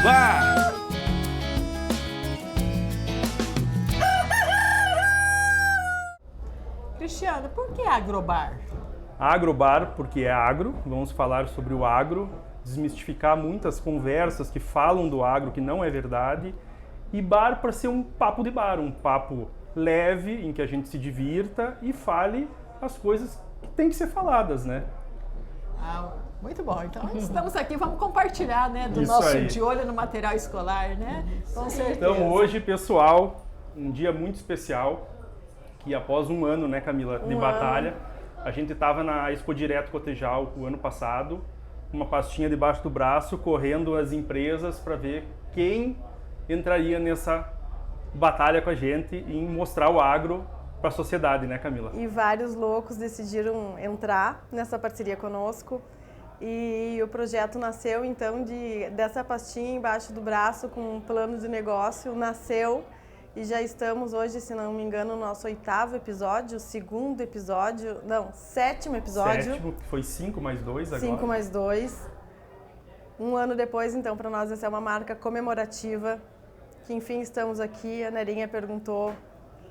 Agrobar! Cristiano, por que Agrobar? Agrobar, porque é agro, vamos falar sobre o agro, desmistificar muitas conversas que falam do agro que não é verdade, e bar para ser um papo de bar, um papo leve, em que a gente se divirta e fale as coisas que tem que ser faladas, né? Muito bom, então estamos aqui, vamos compartilhar, né, do Isso nosso aí. De Olho no Material Escolar, né? Com certeza. Então hoje, pessoal, um dia muito especial, que após um ano, né, Camila, de batalha, a gente estava na Expo Direto Cotejal o ano passado, uma pastinha debaixo do braço, correndo as empresas para ver quem entraria nessa batalha com a gente em mostrar o agro para a sociedade, né, Camila? E vários loucos decidiram entrar nessa parceria conosco. E o projeto nasceu então dessa pastinha embaixo do braço com um plano de negócio, nasceu e já estamos hoje, se não me engano, no nosso 8º episódio, 7º episódio, não, 7º episódio. 7º, que foi 5 mais 2 agora. 5 mais 2. Um ano depois, então, para nós essa é uma marca comemorativa, que enfim estamos aqui. A Nerinha perguntou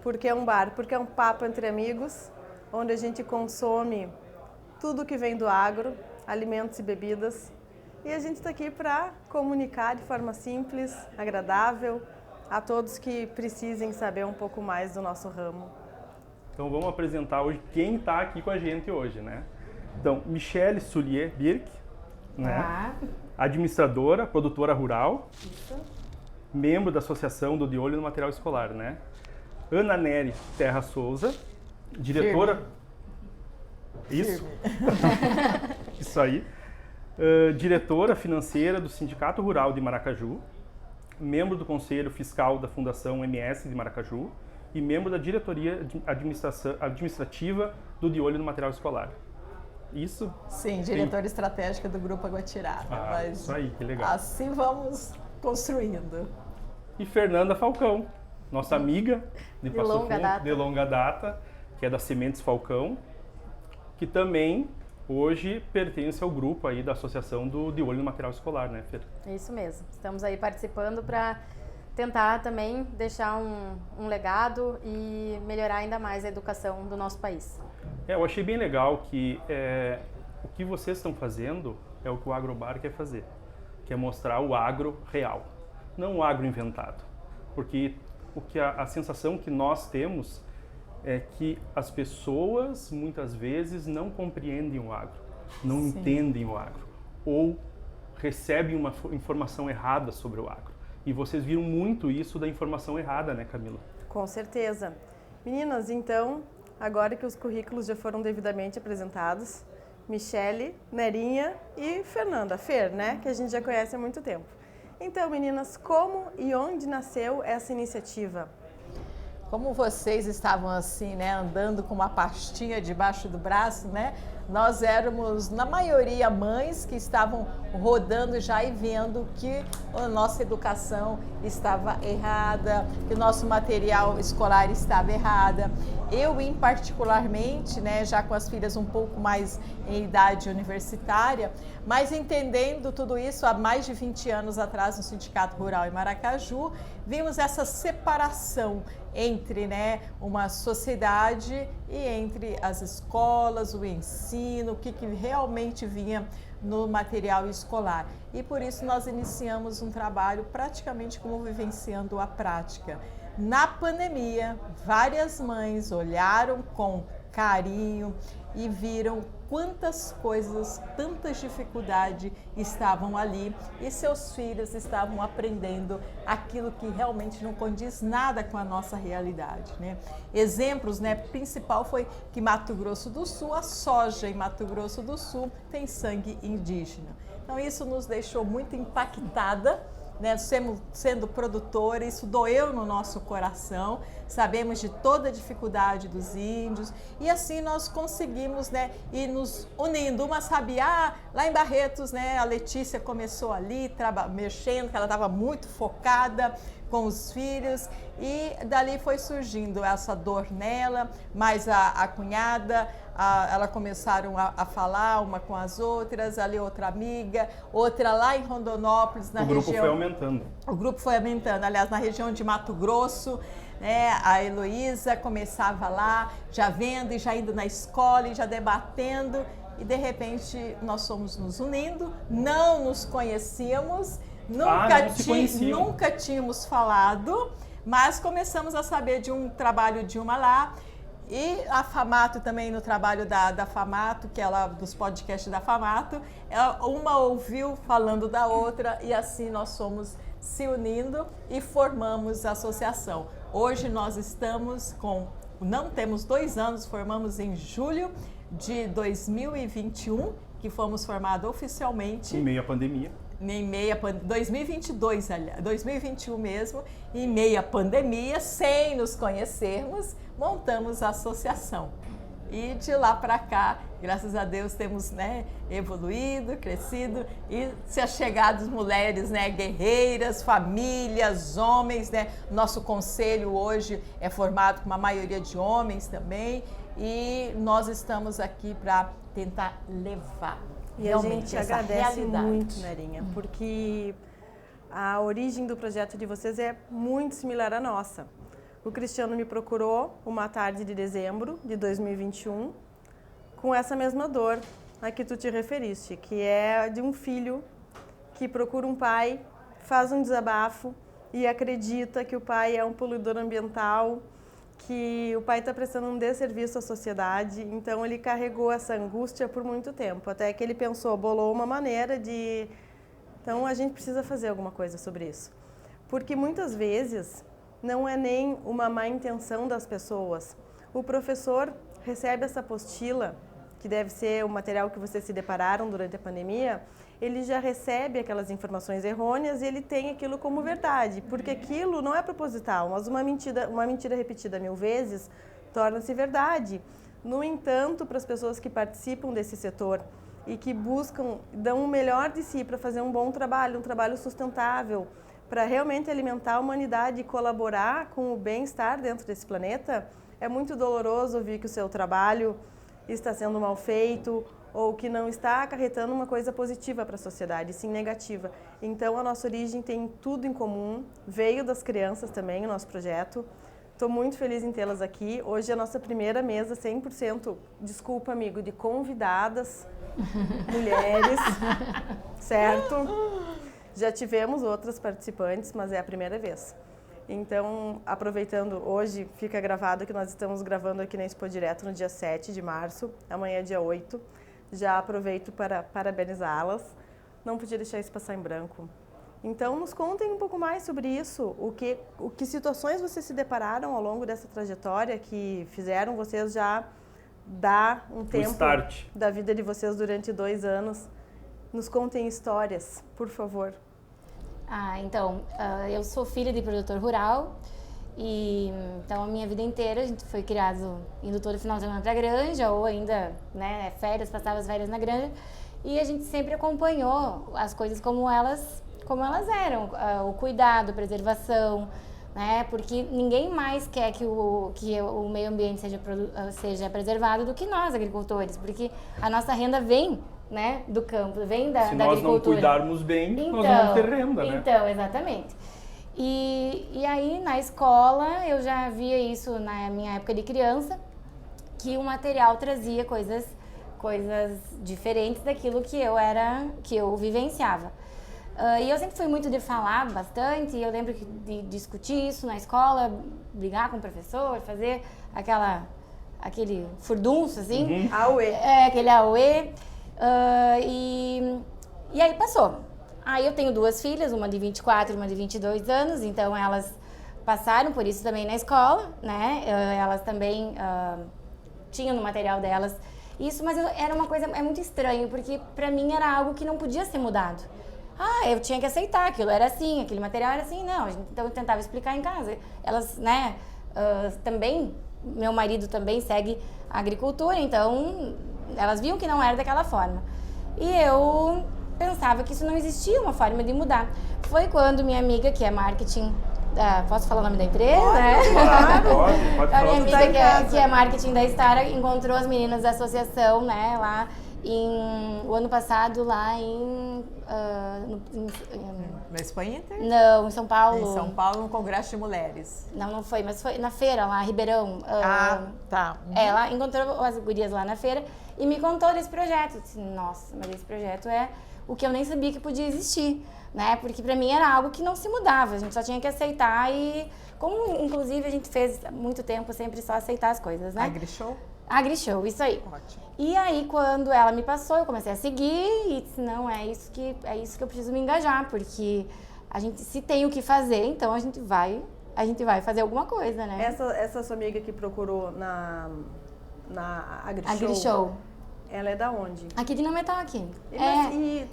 por que um bar? Porque é um papo entre amigos, onde a gente consome tudo que vem do agro, alimentos e bebidas. E a gente está aqui para comunicar de forma simples, agradável, a todos que precisem saber um pouco mais do nosso ramo. Então vamos apresentar hoje quem está aqui com a gente hoje, né? Então, Michele Soulier Birk, né? Administradora, produtora rural, membro da Associação do De Olho no Material Escolar, né? Ana Nery Terra Souza, diretora... Isso. Isso aí. Diretora financeira do Sindicato Rural de Maracaju, membro do Conselho Fiscal da Fundação MS de Maracaju e membro da diretoria administrativa do De Olho no Material Escolar. Isso? Sim, diretora estratégica do Grupo Aguatirada. Mas isso aí, que legal. Assim vamos construindo. E Fernanda Falcão, nossa amiga de Passo Fundo, de longa data, que é da Sementes Falcão, que também hoje pertence ao grupo aí da Associação do De Olho no Material Escolar, né, Fer? Isso mesmo. Estamos aí participando para tentar também deixar um legado e melhorar ainda mais a educação do nosso país. Eu achei bem legal que o que vocês estão fazendo é o que o Agrobar quer fazer, que é mostrar o agro real, não o agro inventado. Porque a sensação que nós temos é que as pessoas muitas vezes não compreendem o agro, não entendem o agro, ou recebem uma informação errada sobre o agro. E vocês viram muito isso da informação errada, né, Camila? Com certeza. Meninas, então, agora que os currículos já foram devidamente apresentados, Michele, Nerinha e Fernanda, Fer, né, que a gente já conhece há muito tempo. Então, meninas, como e onde nasceu essa iniciativa? Como vocês estavam assim, né, andando com uma pastinha debaixo do braço, né? Nós éramos, na maioria, mães que estavam rodando já e vendo que a nossa educação estava errada, que o nosso material escolar estava errada. Eu, particularmente, né, já com as filhas um pouco mais em idade universitária, mas entendendo tudo isso há mais de 20 anos atrás no Sindicato Rural em Maracaju, vimos essa separação entre, né, uma sociedade e entre as escolas, o ensino, o que realmente vinha no material escolar. E por isso nós iniciamos um trabalho praticamente como vivenciando a prática. Na pandemia, várias mães olharam com carinho e viram quantas coisas, tantas dificuldades estavam ali e seus filhos estavam aprendendo aquilo que realmente não condiz nada com a nossa realidade, né? Exemplos, né? Principal foi que Mato Grosso do Sul, a soja em Mato Grosso do Sul tem sangue indígena. Então isso nos deixou muito impactada, né? Sendo produtora, isso doeu no nosso coração, sabemos de toda a dificuldade dos índios e assim nós conseguimos, né, ir nos unindo. Uma sabia, lá em Barretos, né, a Letícia começou ali mexendo, que ela estava muito focada com os filhos e dali foi surgindo essa dor nela, mas a cunhada, elas começaram a falar uma com as outras, ali outra amiga, outra lá em Rondonópolis, na região... O grupo foi aumentando. O grupo foi aumentando, aliás, na região de Mato Grosso, né, a Heloísa começava lá, já vendo e já indo na escola e já debatendo, e de repente nós fomos nos unindo, não nos conhecíamos, nunca tínhamos falado, mas começamos a saber de um trabalho de uma lá, e a Famato também, no trabalho da Famato, que ela, dos podcasts da Famato, uma ouviu falando da outra e assim nós fomos se unindo e formamos a associação. Hoje nós estamos não temos 2 anos, formamos em julho de 2021, que fomos formados oficialmente. Em meio à pandemia. 2022, aliás, 2021 mesmo, em meio à pandemia, sem nos conhecermos, montamos a associação. E de lá para cá, graças a Deus, temos, né, evoluído, crescido e se achegado mulheres, né, guerreiras, famílias, homens, né? Nosso conselho hoje é formado por uma maioria de homens também e nós estamos aqui para tentar levar. E a gente agradece muito, Nerinha, porque a origem do projeto de vocês é muito similar à nossa. O Cristiano me procurou uma tarde de dezembro de 2021 com essa mesma dor a que tu te referiste, que é de um filho que procura um pai, faz um desabafo e acredita que o pai é um poluidor ambiental, que o pai está prestando um desserviço à sociedade, então ele carregou essa angústia por muito tempo, até que ele pensou, bolou uma maneira de... Então a gente precisa fazer alguma coisa sobre isso. Porque muitas vezes não é nem uma má intenção das pessoas. O professor recebe essa apostila, que deve ser o material que vocês se depararam durante a pandemia, ele já recebe aquelas informações errôneas e ele tem aquilo como verdade, porque aquilo não é proposital, mas uma mentira repetida 1000 vezes torna-se verdade. No entanto, para as pessoas que participam desse setor e que buscam, dão o melhor de si para fazer um bom trabalho, um trabalho sustentável, para realmente alimentar a humanidade e colaborar com o bem-estar dentro desse planeta, é muito doloroso ouvir que o seu trabalho está sendo mal feito ou que não está acarretando uma coisa positiva para a sociedade, sim negativa. Então, a nossa origem tem tudo em comum, veio das crianças também, o nosso projeto. Estou muito feliz em tê-las aqui. Hoje é a nossa primeira mesa 100%, desculpa amigo, de convidadas, mulheres, certo? Já tivemos outras participantes, mas é a primeira vez. Então, aproveitando, hoje fica gravado que nós estamos gravando aqui na Expo Direto no dia 7 de março, amanhã é dia 8. Já aproveito para parabenizá-las. Não podia deixar isso passar em branco. Então, nos contem um pouco mais sobre isso. O que situações vocês se depararam ao longo dessa trajetória que fizeram vocês já dar um tempo da vida de vocês durante 2 anos. Nos contem histórias, por favor. Então, eu sou filha de produtor rural e então a minha vida inteira a gente foi criado indo todo final de semana para a granja ou ainda, né, férias, passava as férias na granja e a gente sempre acompanhou as coisas como elas eram, o cuidado, a preservação, né, porque ninguém mais quer que o meio ambiente seja preservado do que nós, agricultores, porque a nossa renda vem, né, do campo, vem da agricultura. Se nós não cuidarmos bem, nós vamos ter renda, né? Então, exatamente. E aí, na escola, eu já via isso na minha época de criança, que o material trazia coisas diferentes daquilo que eu vivenciava. E eu sempre fui muito de falar bastante, e eu lembro de discutir isso na escola, brigar com o professor, fazer aquele furdunço, assim. Auê. Aquele auê. E aí passou. Aí eu tenho 2 filhas, uma de 24 e uma de 22 anos, então elas passaram por isso também na escola, né? Elas também tinham no material delas isso, mas era uma coisa muito estranha, porque pra mim era algo que não podia ser mudado. Eu tinha que aceitar, aquilo era assim, aquele material era assim, não. Então eu tentava explicar em casa. Elas, né, também, meu marido também segue a agricultura, então elas viam que não era daquela forma. E eu pensava que isso não existia uma forma de mudar. Foi quando minha amiga, que é marketing, posso falar o nome da empresa? Pode A minha falar. amiga, que é marketing da Star, encontrou as meninas da associação, né, lá o ano passado, lá Na Espanha Inter? não, em São Paulo. Em São Paulo, no Congresso de Mulheres. Não foi, mas foi na feira lá, Ribeirão. Tá. Ela encontrou as gurias lá na feira e me contou desse projeto. Eu disse, nossa, mas esse projeto é o que eu nem sabia que podia existir, né? Porque pra mim era algo que não se mudava, a gente só tinha que aceitar e, como inclusive a gente fez há muito tempo, sempre só aceitar as coisas, né? AgriShow? AgriShow, isso aí. Ótimo. E aí, quando ela me passou, eu comecei a seguir e disse, não, é isso que eu preciso me engajar, porque a gente, se tem o que fazer, então a gente vai fazer alguma coisa, né? Essa sua amiga que procurou na AgriShow, AgriShow. ela é da onde? Aqui de Nametoque.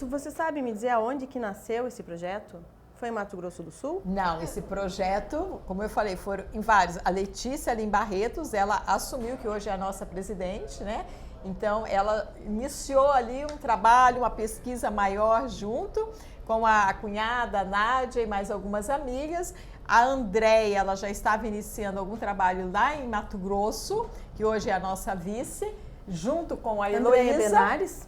Você sabe me dizer aonde que nasceu esse projeto? Foi em Mato Grosso do Sul? Não, esse projeto, como eu falei, foram em vários. A Letícia ali em Barretos, ela assumiu que hoje é a nossa presidente, né? Então, ela iniciou ali um trabalho, uma pesquisa maior junto com a cunhada, a Nádia e mais algumas amigas. A Andréia, ela já estava iniciando algum trabalho lá em Mato Grosso, que hoje é a nossa vice, junto com a Heloísa. Andréia Benares?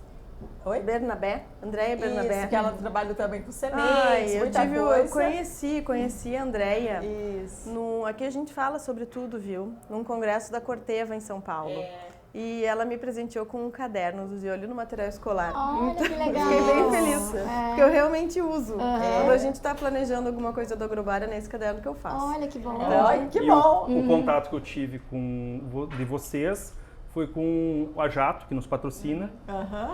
Oi? Bernabé? Andréia Bernabé. Isso, que ela trabalha também com sementes, muita eu coisa. conheci a Andréia. Isso. Aqui a gente fala sobre tudo, viu? Num congresso da Corteva em São Paulo. E ela me presenteou com um caderno do Zioli no material escolar. Olha, que legal. Fiquei bem feliz, porque eu realmente uso. Quando a gente está planejando alguma coisa do Agrobar, é nesse caderno que eu faço. Olha, que bom. Ai, que bom. O contato que eu tive de vocês foi com a Jato, que nos patrocina,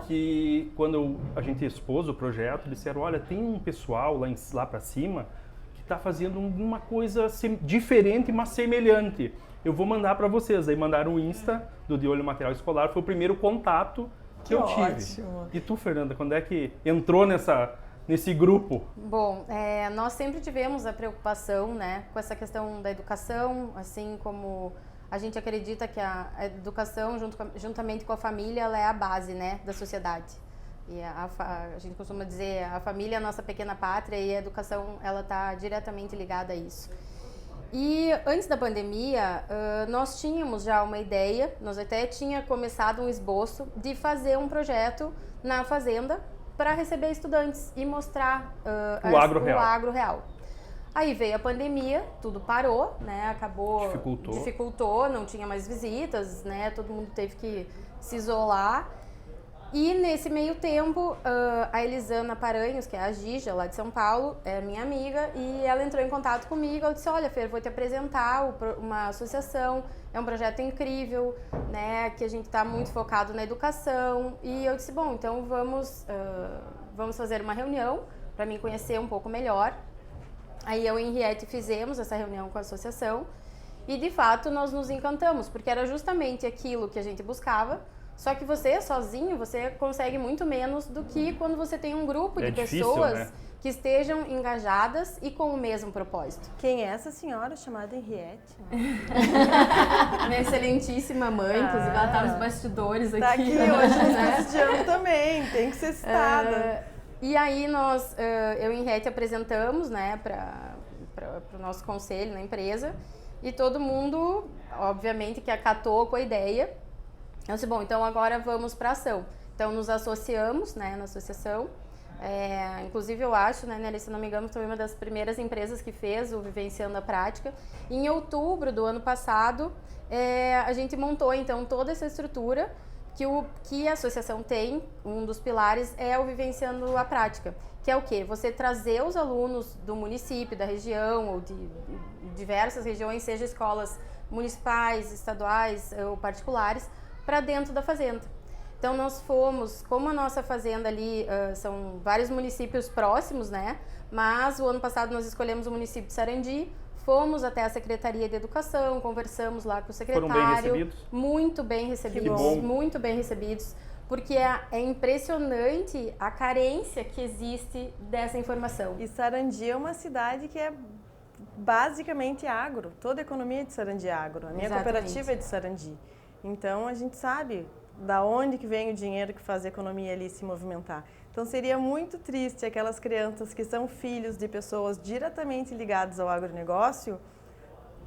que quando a gente expôs o projeto, disseram, olha, tem um pessoal lá para cima que está fazendo uma coisa diferente, mas semelhante. Eu vou mandar para vocês. Aí mandaram o Insta do De Olho Material Escolar, foi o primeiro contato que eu tive. Ótimo. E tu, Fernanda, quando é que entrou nesse grupo? Bom, nós sempre tivemos a preocupação, né, com essa questão da educação, assim como a gente acredita que a educação, juntamente com a família, ela é a base, né, da sociedade. E a gente costuma dizer, a família é a nossa pequena pátria e a educação, ela está diretamente ligada a isso. E antes da pandemia, nós tínhamos já uma ideia, nós até tinha começado um esboço de fazer um projeto na fazenda para receber estudantes e mostrar o agro real. Aí veio a pandemia, tudo parou, né? Dificultou, não tinha mais visitas, né? Todo mundo teve que se isolar. E nesse meio tempo, a Elisana Paranhos, que é a Gija, lá de São Paulo, é minha amiga, e ela entrou em contato comigo. Ela disse, olha, Fer, vou te apresentar uma associação, é um projeto incrível, né, que a gente está muito focado na educação. E eu disse, bom, então vamos fazer uma reunião para me conhecer um pouco melhor. Aí eu e Henriette fizemos essa reunião com a associação e, de fato, nós nos encantamos, porque era justamente aquilo que a gente buscava. Só que você, sozinho, você consegue muito menos do que quando você tem um grupo de pessoas, né, que estejam engajadas e com o mesmo propósito. Quem é essa senhora chamada Henriette? Minha excelentíssima mãe, inclusive ela tá nos bastidores aqui. Tá aqui hoje nos prestigiando também, tem que ser citada. E aí eu e Henriette apresentamos, né, para o nosso conselho na empresa, e todo mundo, obviamente, que acatou com a ideia. Eu disse, bom, então agora vamos para ação. Então nos associamos, né, na associação. Inclusive eu acho, né, Nelly, se não me engano, foi uma das primeiras empresas que fez o Vivenciando a Prática. Em outubro do ano passado, a gente montou então toda essa estrutura que a associação tem. Um dos pilares é o Vivenciando a Prática, que é o quê? Você trazer os alunos do município, da região ou de diversas regiões, seja escolas municipais, estaduais ou particulares, para dentro da fazenda. Então nós fomos, como a nossa fazenda ali são vários municípios próximos, né? Mas o ano passado nós escolhemos o município de Sarandi, fomos até a Secretaria de Educação, conversamos lá com o secretário. Foram bem recebidos? Muito bem recebidos, muito bem recebidos, porque é impressionante a carência que existe dessa informação. E Sarandi é uma cidade que basicamente agro. Toda a economia é de Sarandi agro. A minha Exatamente. cooperativa é de Sarandi. Então, a gente sabe da onde que vem o dinheiro que faz a economia ali se movimentar. Então, seria muito triste aquelas crianças que são filhos de pessoas diretamente ligadas ao agronegócio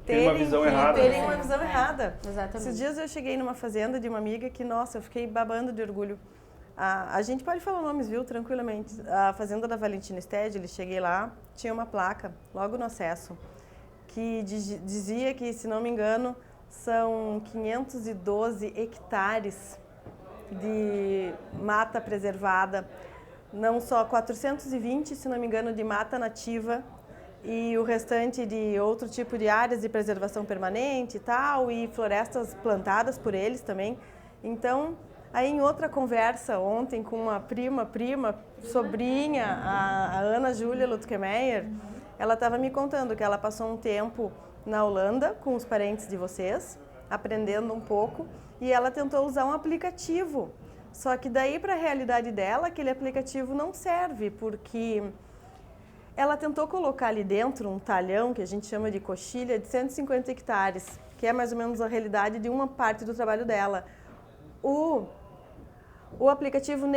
Tem uma visão errada. terem uma visão errada. Exatamente. Esses dias eu cheguei numa fazenda de uma amiga que, nossa, eu fiquei babando de orgulho. A gente pode falar nomes, viu, tranquilamente. A fazenda da Valentina Stedley, cheguei lá, tinha uma placa, logo no acesso, que dizia que, se não me engano, são 512 hectares de mata preservada, não só 420, se não me engano, de mata nativa, e o restante de outro tipo de áreas de preservação permanente e tal, e florestas plantadas por eles também. Então, aí em outra conversa ontem com uma prima, sobrinha, a Ana Júlia Lutkemeyer, ela estava me contando que ela passou um tempo na Holanda com os parentes de vocês, aprendendo um pouco, e ela tentou usar um aplicativo. Só que daí, para a realidade dela, aquele aplicativo não serve, porque ela tentou colocar ali dentro um talhão, que a gente chama de coxilha, de 150 hectares, que é mais ou menos a realidade de uma parte do trabalho dela. O aplicativo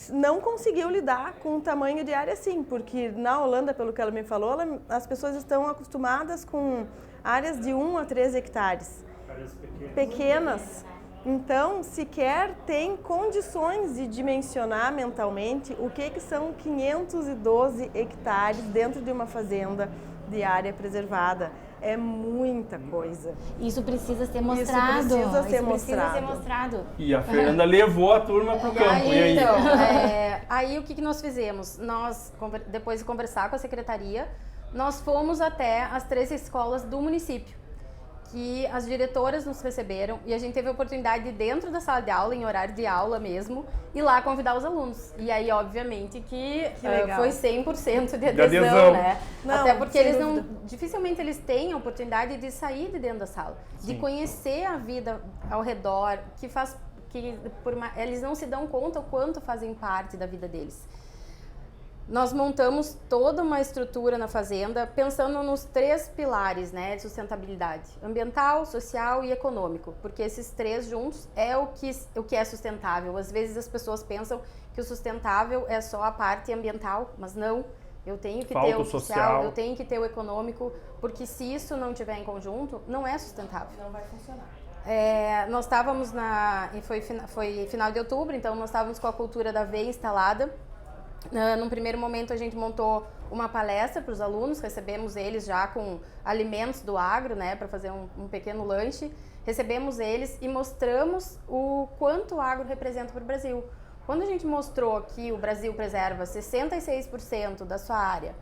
não conseguiu lidar com o tamanho de área assim, porque na Holanda, pelo que ela me falou, as pessoas estão acostumadas com áreas de 1 a 3 hectares. Áreas pequenas. Então, sequer tem condições de dimensionar mentalmente o que são 512 hectares dentro de uma fazenda de área preservada. É muita coisa. Isso precisa ser mostrado. Isso precisa ser mostrado. E a Fernanda levou a turma pro campo. E aí? Então, aí o que nós fizemos? Nós, depois de conversar com a secretaria, nós fomos até as 3 escolas do município, que as diretoras nos receberam, e a gente teve a oportunidade de, dentro da sala de aula, em horário de aula mesmo, ir lá convidar os alunos. E aí, obviamente, que foi 100% de adesão, né? Não, até porque eles dúvida. dificilmente eles têm a oportunidade de sair de dentro da sala, de conhecer a vida ao redor, eles não se dão conta o quanto fazem parte da vida deles. Nós montamos toda uma estrutura na fazenda pensando nos 3 pilares, né, de sustentabilidade: ambiental, social e econômico, porque esses 3 juntos é o que é sustentável. Às vezes as pessoas pensam que o sustentável é só a parte ambiental, mas não. Eu tenho que ter o social, eu tenho que ter o econômico, porque se isso não tiver em conjunto, não é sustentável. Não vai funcionar. Nós estávamos foi final de outubro, então nós estávamos com a cultura da aveia instalada. Num primeiro momento a gente montou uma palestra para os alunos, recebemos eles já com alimentos do agro, né, para fazer um pequeno lanche. Recebemos eles e mostramos o quanto o agro representa para o Brasil. Quando a gente mostrou que o Brasil preserva 66% da sua área,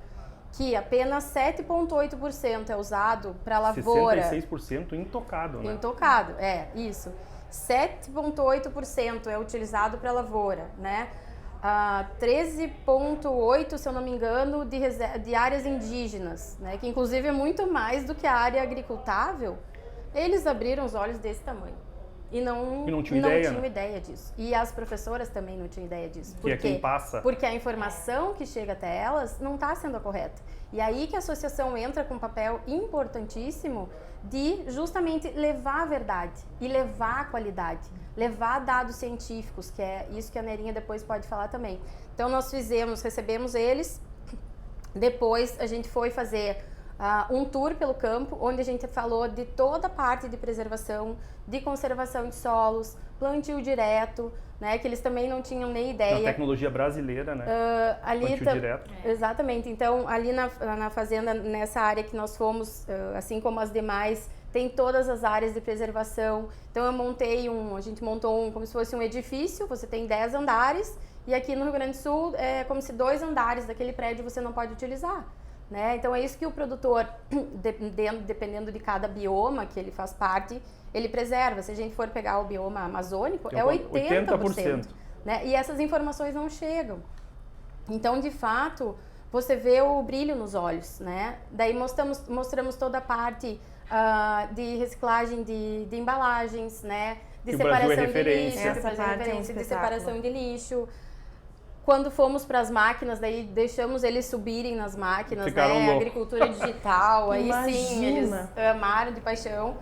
que apenas 7,8% é usado para lavoura... 66% intocado, né? Intocado, isso. 7,8% é utilizado para lavoura, né? 13,8%, se eu não me engano, de áreas indígenas, né? Que inclusive é muito mais do que a área agricultável. Eles abriram os olhos desse tamanho. E não tinham ideia disso. E as professoras também não tinham ideia disso. Que é quem passa. Porque a informação que chega até elas não está sendo a correta. E aí que a associação entra com um papel importantíssimo de justamente levar a verdade e levar a qualidade, levar dados científicos, que é isso que a Nerinha depois pode falar também. Então nós recebemos eles, depois a gente foi fazer um tour pelo campo, onde a gente falou de toda a parte de preservação, de conservação de solos, plantio direto, né, que eles também não tinham nem ideia. Na tecnologia brasileira, né? Plantio direto. Exatamente. Então, ali na fazenda, nessa área que nós fomos, assim como as demais, tem todas as áreas de preservação. Então, a gente montou como se fosse um edifício, você tem 10 andares, e aqui no Rio Grande do Sul é como se 2 andares daquele prédio você não pode utilizar. Né? Então, é isso que o produtor, dependendo de cada bioma que ele faz parte, ele preserva. Se a gente for pegar o bioma amazônico, é 80%. Né? E essas informações não chegam. Então, de fato, você vê o brilho nos olhos. Né? Daí mostramos toda a parte de reciclagem de embalagens, né? De separação de lixo, de separação de lixo. Quando fomos para as máquinas, daí deixamos eles subirem nas máquinas, Ficaram né? loucos. Agricultura digital, aí sim, eles Imagina. amaram de paixão.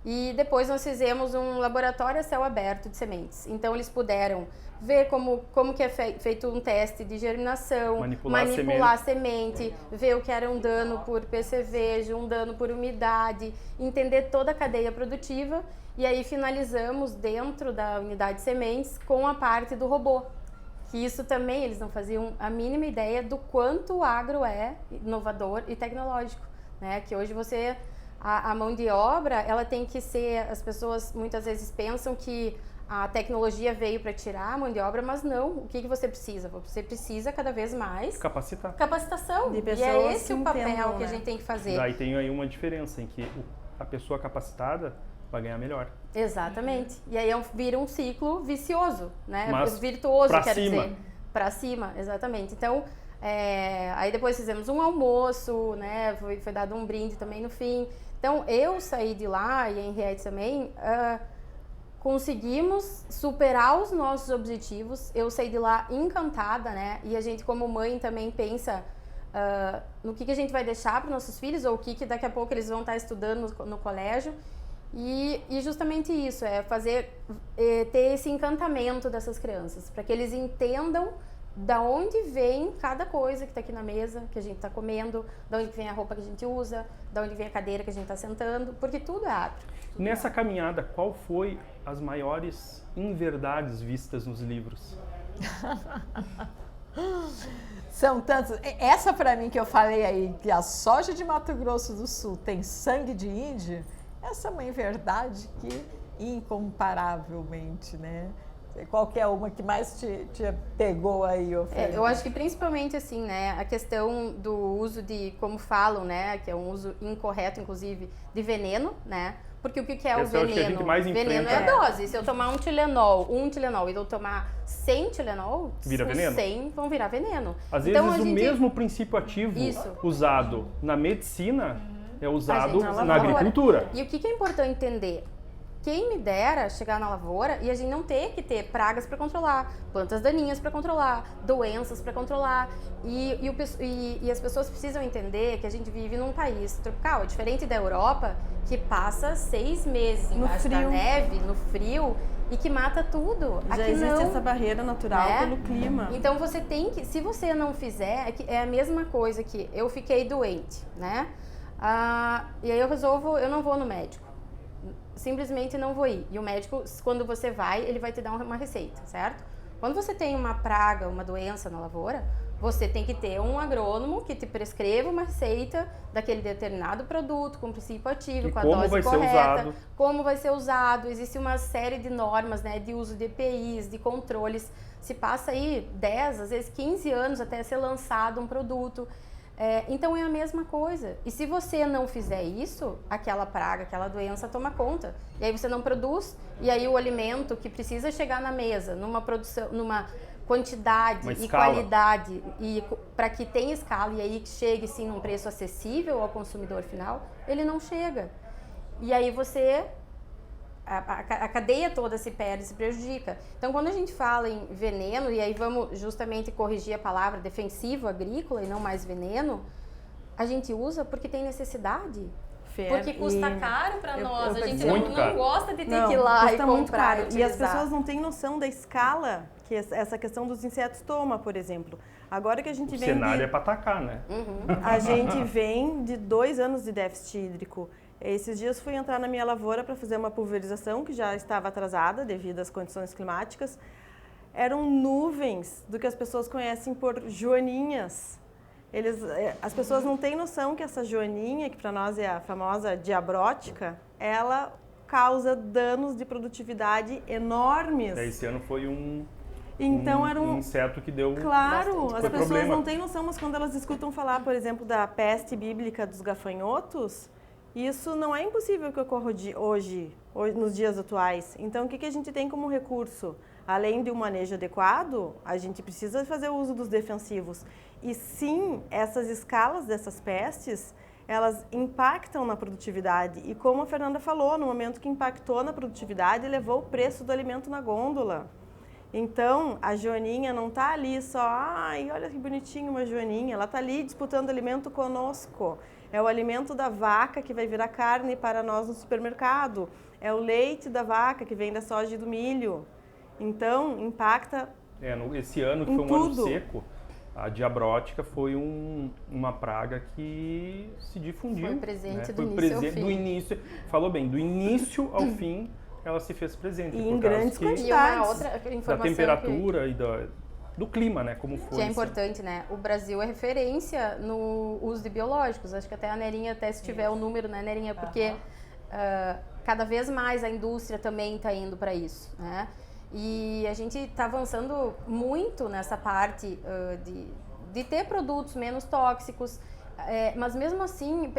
E depois nós fizemos um laboratório a céu aberto de sementes. Então eles puderam ver como que é feito um teste de germinação, manipular a semente, ver o que era um dano por percevejo, um dano por umidade, entender toda a cadeia produtiva. E aí finalizamos dentro da unidade de sementes com a parte do robô. Que isso também eles não faziam a mínima ideia do quanto o agro é inovador e tecnológico, né? Que hoje a mão de obra, ela tem que ser, as pessoas muitas vezes pensam que a tecnologia veio para tirar a mão de obra, mas não. O que você precisa? Você precisa cada vez mais Capacitar. capacitação. De E pessoas é esse que o papel entendam, que a né? gente tem que fazer. Daí tem aí uma diferença em que a pessoa capacitada vai ganhar melhor. Exatamente. E aí vira um ciclo vicioso, né? Mas Virtuoso, pra quero cima. dizer. Pra cima, exatamente. Então, aí depois fizemos um almoço, né? Foi dado um brinde também no fim. Então, eu saí de lá, e a Henriette também, conseguimos superar os nossos objetivos. Eu saí de lá encantada, né? E a gente, como mãe, também pensa no que a gente vai deixar para nossos filhos, ou o que daqui a pouco eles vão estar estudando no colégio. E justamente isso, ter esse encantamento dessas crianças, para que eles entendam da onde vem cada coisa que está aqui na mesa, que a gente está comendo, da onde vem a roupa que a gente usa, da onde vem a cadeira que a gente está sentando, porque tudo é agro. Nessa caminhada, qual foi as maiores inverdades vistas nos livros? São tantos. Essa para mim que eu falei aí, que a soja de Mato Grosso do Sul tem sangue de índio, essa é uma inverdade que incomparavelmente, né? Qual que é uma que mais te pegou aí, Ofélia? Eu acho que principalmente assim, né, a questão do uso de, como falam, né, que é um uso incorreto, inclusive, de veneno, né? Porque o que é o Esse eu acho que a gente veneno? mais Veneno é enfrenta. a dose. Se eu tomar um Tilenol e eu tomar 100 Tilenol, Vira os veneno. 100 vão virar veneno. Às Então, vezes a o gente- mesmo princípio ativo Isso. usado na medicina é usado A gente na lavoura. agricultura. E o que é importante entender? Quem me dera chegar na lavoura e a gente não ter que ter pragas para controlar, plantas daninhas para controlar, doenças para controlar. E as pessoas precisam entender que a gente vive num país tropical, é diferente da Europa, que passa 6 meses embaixo da frio. neve, no frio, e que mata tudo. Já Aqui existe não. essa barreira natural né? pelo clima. Então você tem que, se você não fizer, é a mesma coisa que eu fiquei doente, né? E aí eu não vou no médico. Simplesmente não vou ir. E o médico, quando você vai, ele vai te dar uma receita, certo? Quando você tem uma praga, uma doença na lavoura, você tem que ter um agrônomo que te prescreva uma receita daquele determinado produto, com o princípio ativo, E com a como dose vai ser correta, usado. como vai ser usado. Existe uma série de normas, né, de uso de EPIs, de controles. Se passa aí 10, às vezes 15 anos até ser lançado um produto. Então é a mesma coisa. E se você não fizer isso, aquela praga, aquela doença toma conta. E aí você não produz, e aí o alimento que precisa chegar na mesa, numa produção, numa quantidade Uma e escala. qualidade, e para que tenha escala e aí que chegue sim num preço acessível ao consumidor final, ele não chega. E aí a cadeia toda se perde, se prejudica. Então, quando a gente fala em veneno, e aí vamos justamente corrigir a palavra defensivo agrícola e não mais veneno, a gente usa porque tem necessidade. Porque custa caro para nós, a gente Muito não caro. gosta de ter Não, que ir lá e custa muito comprar caro. e E as utilizar. pessoas não têm noção da escala que essa questão dos insetos toma, por exemplo. Agora que a gente O vem cenário é para atacar, né? a gente vem de 2 anos de déficit hídrico. Esses dias fui entrar na minha lavoura para fazer uma pulverização que já estava atrasada devido às condições climáticas. Eram nuvens do que as pessoas conhecem por joaninhas. As pessoas não têm noção que essa joaninha, que para nós é a famosa diabrótica, ela causa danos de produtividade enormes. Esse ano foi Então era um inseto que deu Claro, bastante as pessoas problema. não têm noção, mas quando elas escutam falar, por exemplo, da peste bíblica dos gafanhotos, isso não é impossível que ocorra hoje, nos dias atuais. Então, o que a gente tem como recurso? Além de um manejo adequado, a gente precisa fazer o uso dos defensivos. E sim, essas escalas dessas pestes, elas impactam na produtividade. E como a Fernanda falou, no momento que impactou na produtividade, levou o preço do alimento na gôndola. Então, a joaninha não está ali só, ai, olha que bonitinho uma joaninha, ela está ali disputando alimento conosco. É o alimento da vaca que vai virar carne para nós no supermercado. É o leite da vaca que vem da soja e do milho. Então, impacta esse ano, que foi um ano seco, a diabrótica foi uma praga que se difundiu. Foi presente, né? do início ao fim. Falou bem, do início ao fim ela se fez presente. E em grandes quantidades. E uma outra informação da temperatura e do clima, né? Como foi. Que é importante, né? O Brasil é referência no uso de biológicos. Acho que até a Nerinha, se tiver o número, né, Nerinha? Porque cada vez mais a indústria também está indo para isso, né? E a gente está avançando muito nessa parte de ter produtos menos tóxicos, mas mesmo assim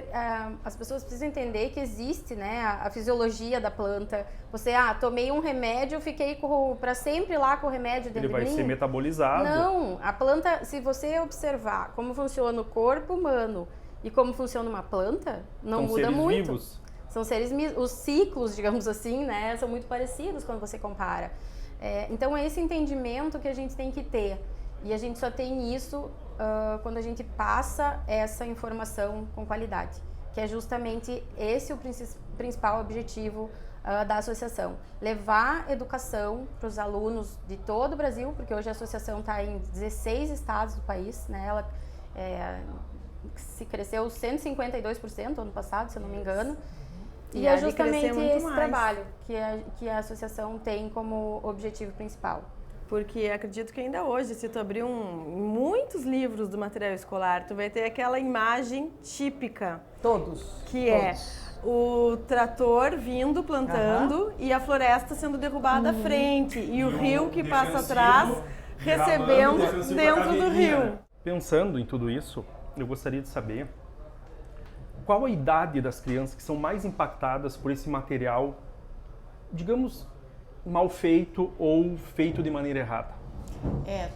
as pessoas precisam entender que existe, né, a fisiologia da planta. Você, tomei um remédio, fiquei para sempre lá com o remédio dentro de mim. Ele vai ser metabolizado. Não, a planta, se você observar como funciona o corpo humano e como funciona uma planta, não muda muito. Vivos. São seres vivos. Os ciclos, digamos assim, né, são muito parecidos quando você compara. Então é esse entendimento que a gente tem que ter. E a gente só tem isso quando a gente passa essa informação com qualidade, que é justamente esse o principal objetivo da associação. Levar educação para os alunos de todo o Brasil, porque hoje a associação está em 16 estados do país, né? Ela se cresceu 152% ano passado, se eu não me engano. E é justamente esse trabalho que a associação tem como objetivo principal. Porque acredito que ainda hoje, se tu abrir muitos livros do material escolar, tu vai ter aquela imagem típica. Todos. Que é o trator vindo, plantando, e a floresta sendo derrubada à frente. E o rio que passa atrás, recebendo dentro do rio. Pensando em tudo isso, eu gostaria de saber qual a idade das crianças que são mais impactadas por esse material, digamos, mal feito ou feito de maneira errada.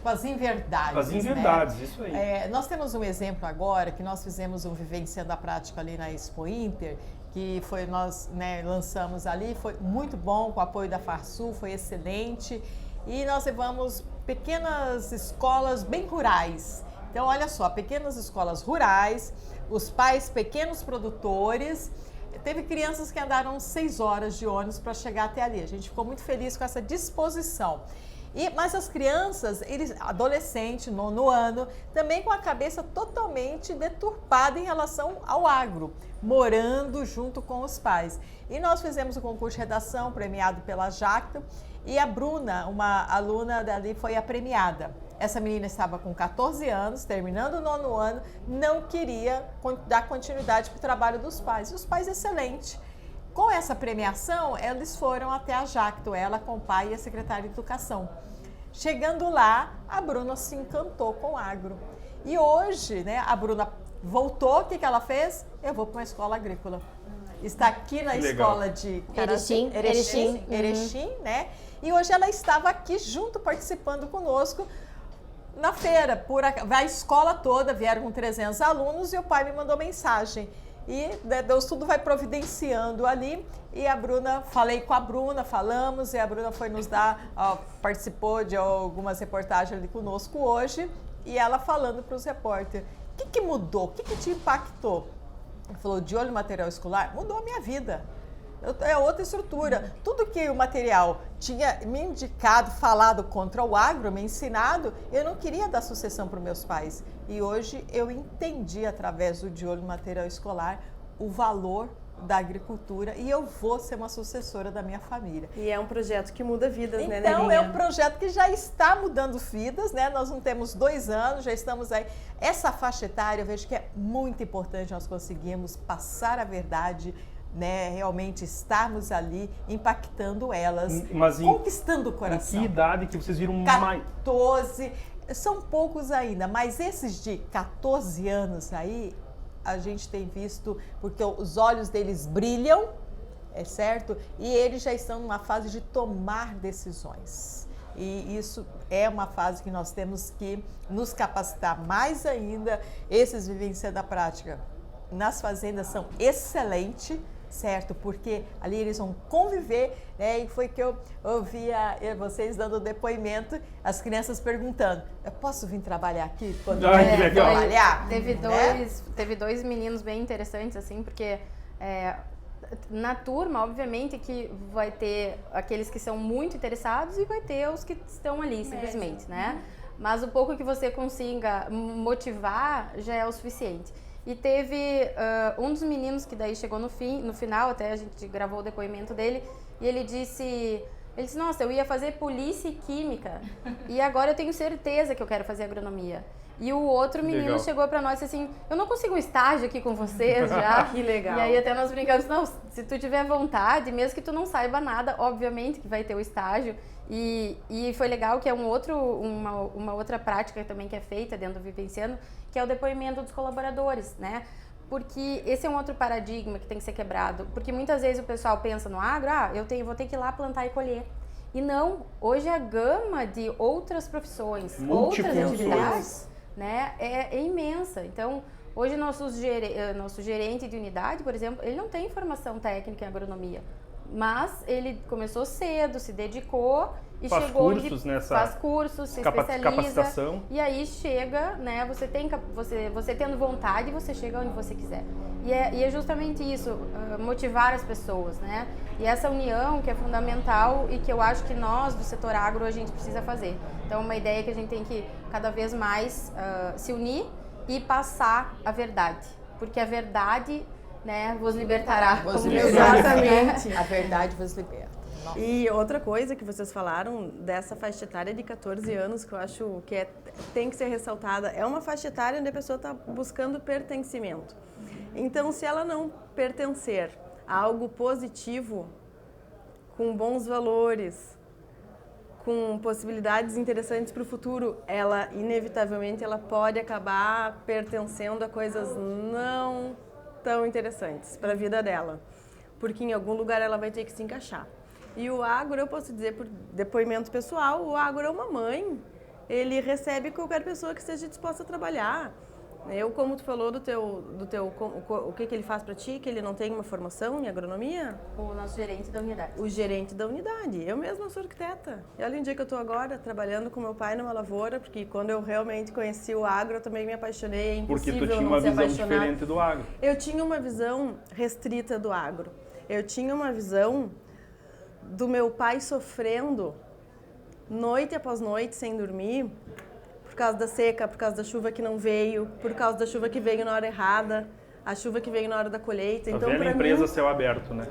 Com as inverdades. Com as inverdades, né? Isso aí. Nós temos um exemplo agora, que nós fizemos um Vivenciando a Prática ali na Expo Inter, que foi nós lançamos ali, foi muito bom, com o apoio da Farsul, foi excelente. E nós levamos pequenas escolas bem rurais. Então, olha só, pequenas escolas rurais, os pais pequenos produtores. Teve crianças que andaram 6 horas de ônibus para chegar até ali. A gente ficou muito feliz com essa disposição. Mas as crianças, adolescentes, nono ano, também com a cabeça totalmente deturpada em relação ao agro, morando junto com os pais. E nós fizemos o concurso de redação, premiado pela Jacto, e a Bruna, uma aluna dali, foi a premiada. Essa menina estava com 14 anos, terminando o nono ano, não queria dar continuidade para o trabalho dos pais. E os pais, excelente. Com essa premiação, eles foram até a Jacto, ela com o pai e a secretária de Educação. Chegando lá, a Bruna se encantou com o agro. E hoje, né, a Bruna voltou, o que ela fez? Eu vou para uma escola agrícola. Está aqui na escola de Erechim, né? E hoje ela estava aqui junto, participando conosco na feira. A escola toda, vieram com 300 alunos e o pai me mandou mensagem. E Deus tudo vai providenciando ali. E a Bruna, falei com a Bruna, falamos, e a Bruna foi nos dar, participou de algumas reportagens ali conosco hoje, e ela falando para os repórteres, o que mudou? O que te impactou? Ela falou, de olho no material escolar, mudou a minha vida. É outra estrutura. Tudo que o material tinha me indicado, falado contra o agro, me ensinado, eu não queria dar sucessão para os meus pais. E hoje eu entendi, através do De Olho no Material Escolar, o valor da agricultura, e eu vou ser uma sucessora da minha família. E é um projeto que muda vidas, então, né, Nerinha? Então, é um projeto que já está mudando vidas, né? Nós não temos 2 anos, já estamos aí. Essa faixa etária, eu vejo que é muito importante nós conseguirmos passar a verdade, né, realmente estarmos ali impactando elas, conquistando o coração. Em que idade que vocês viram 14, são poucos ainda, mas esses de 14 anos aí, a gente tem visto, porque os olhos deles brilham, é certo? E eles já estão numa fase de tomar decisões. E isso é uma fase que nós temos que nos capacitar mais ainda. Esses Vivenciando a Prática nas fazendas são excelentes, certo? Porque ali eles vão conviver, né? E foi que eu ouvia vocês dando depoimento, as crianças perguntando, eu posso vir trabalhar aqui quando Ai, que legal. trabalhar? Teve dois meninos bem interessantes, assim, porque na turma, obviamente, que vai ter aqueles que são muito interessados e vai ter os que estão ali, simplesmente, né? Mas o pouco que você consiga motivar já é o suficiente. E teve um dos meninos que daí chegou no final, até a gente gravou o depoimento dele, e ele disse, nossa, eu ia fazer polícia e química, e agora eu tenho certeza que eu quero fazer agronomia. E o outro menino chegou pra nós e disse assim, eu não consigo um estágio aqui com vocês já. Que legal. E aí até nós brincamos, não, se tu tiver vontade, mesmo que tu não saiba nada, obviamente que vai ter o estágio. E foi legal que é uma outra prática também que é feita dentro do Vivenciando, que é o depoimento dos colaboradores, né? Porque esse é um outro paradigma que tem que ser quebrado. Porque muitas vezes o pessoal pensa no agro, vou ter que ir lá plantar e colher. E não, hoje a gama de outras profissões, outras atividades, né, é imensa. Então, hoje nosso gerente de unidade, por exemplo, ele não tem formação técnica em agronomia, mas ele começou cedo, se dedicou e faz cursos, se especializa, capacitação. E aí chega, né, você tendo vontade, você chega onde você quiser. E é justamente isso, motivar as pessoas, né? E essa união que é fundamental e que eu acho que nós do setor agro a gente precisa fazer. Então, uma ideia que a gente tem que cada vez mais se unir e passar a verdade, porque a verdade, né, vos libertará. Exatamente. A verdade vos liberta. Nossa. E outra coisa que vocês falaram dessa faixa etária de 14 anos, que eu acho que tem que ser ressaltada, é uma faixa etária onde a pessoa está buscando pertencimento. Então, se ela não pertencer a algo positivo, com bons valores, com possibilidades interessantes para o futuro, ela, inevitavelmente, ela pode acabar pertencendo a coisas não tão interessantes para a vida dela, porque em algum lugar ela vai ter que se encaixar. E o agro, eu posso dizer por depoimento pessoal, o agro é uma mãe, ele recebe qualquer pessoa que esteja disposta a trabalhar. Eu, como tu falou o que ele faz para ti, que ele não tem uma formação em agronomia? O nosso gerente da unidade. O gerente da unidade. Eu mesma sou arquiteta. E olha o dia que eu estou agora, trabalhando com meu pai numa lavoura, porque quando eu realmente conheci o agro, eu também me apaixonei. É impossível porque tu tinha não uma se visão apaixonar. diferente do agro. Eu tinha uma visão restrita do agro. Eu tinha uma visão do meu pai sofrendo noite após noite sem dormir, por causa da seca, por causa da chuva que não veio, por causa da chuva que veio na hora errada, a chuva que veio na hora da colheita. A então, velha empresa céu aberto, né?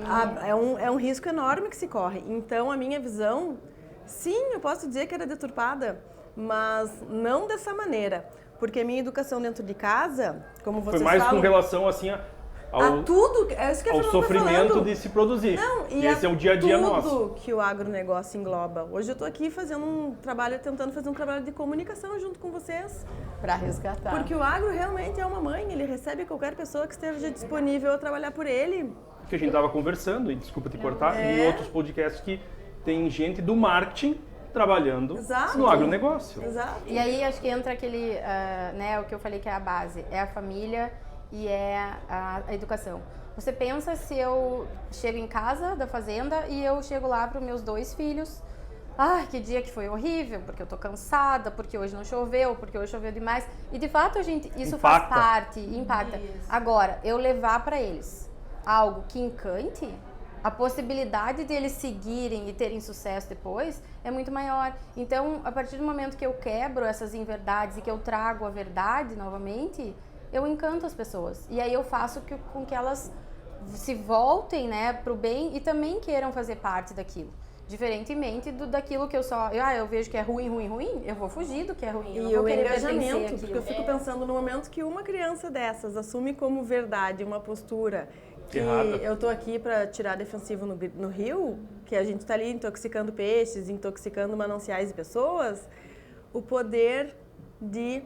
É um risco enorme que se corre. Então, a minha visão, sim, eu posso dizer que era deturpada, mas não dessa maneira. Porque a minha educação dentro de casa, como vocês falam... Foi mais com relação, assim, a tudo, é isso que a ao Fernanda sofrimento falando. de se produzir. Não, e esse é o dia a dia nosso. Tudo que o agronegócio engloba. Hoje eu estou aqui tentando fazer um trabalho de comunicação junto com vocês. Para resgatar. Porque o agro realmente é uma mãe, ele recebe qualquer pessoa que esteja disponível a trabalhar por ele. Que a gente estava conversando, e desculpa te cortar, em outros podcasts que tem gente do marketing trabalhando no agronegócio. Exato. E aí acho que entra aquele, né, o que eu falei que é a base, é a família e é a educação. Você pensa se eu chego em casa da fazenda e eu chego lá para os meus 2 filhos, ai, que dia que foi horrível, porque eu tô cansada, porque hoje não choveu, porque hoje choveu demais. E de fato isso faz parte, impacta. Agora, eu levar para eles algo que encante, a possibilidade de eles seguirem e terem sucesso depois é muito maior. Então, a partir do momento que eu quebro essas inverdades e que eu trago a verdade novamente, eu encanto as pessoas. E aí eu faço com que elas se voltem, né, pro bem e também queiram fazer parte daquilo. Diferentemente daquilo que eu vejo que é ruim, eu vou fugir do que é ruim. Eu não vou querer engajamento, porque eu fico pensando no momento que uma criança dessas assume como verdade uma postura que eu tô aqui para tirar defensivo no rio, que a gente tá ali intoxicando peixes, intoxicando mananciais e pessoas, o poder de...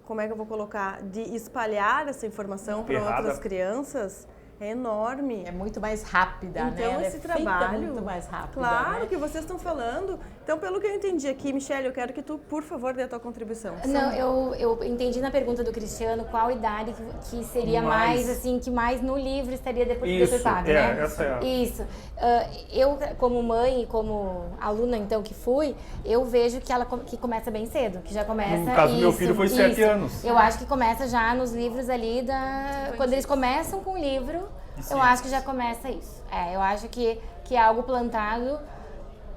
como é que eu vou colocar? De espalhar essa informação para outras crianças é enorme. É muito mais rápida, então, né? Esse trabalho, muito mais rápido. Claro né? que vocês estão falando, Então, pelo que eu entendi aqui, Michele, eu quero que tu, por favor, dê a tua contribuição. Não, eu entendi na pergunta do Cristiano qual idade que seria mais, assim, que mais no livro estaria deturpado, né? Essa é a... Isso. Eu, como mãe e como aluna, então, que fui, eu vejo que ela que começa bem cedo, que já começa... No caso do meu filho foi 7 anos. Eu acho que começa já nos livros ali quando eles começam com o livro, eu acho que já começa isso. Eu acho que é algo plantado,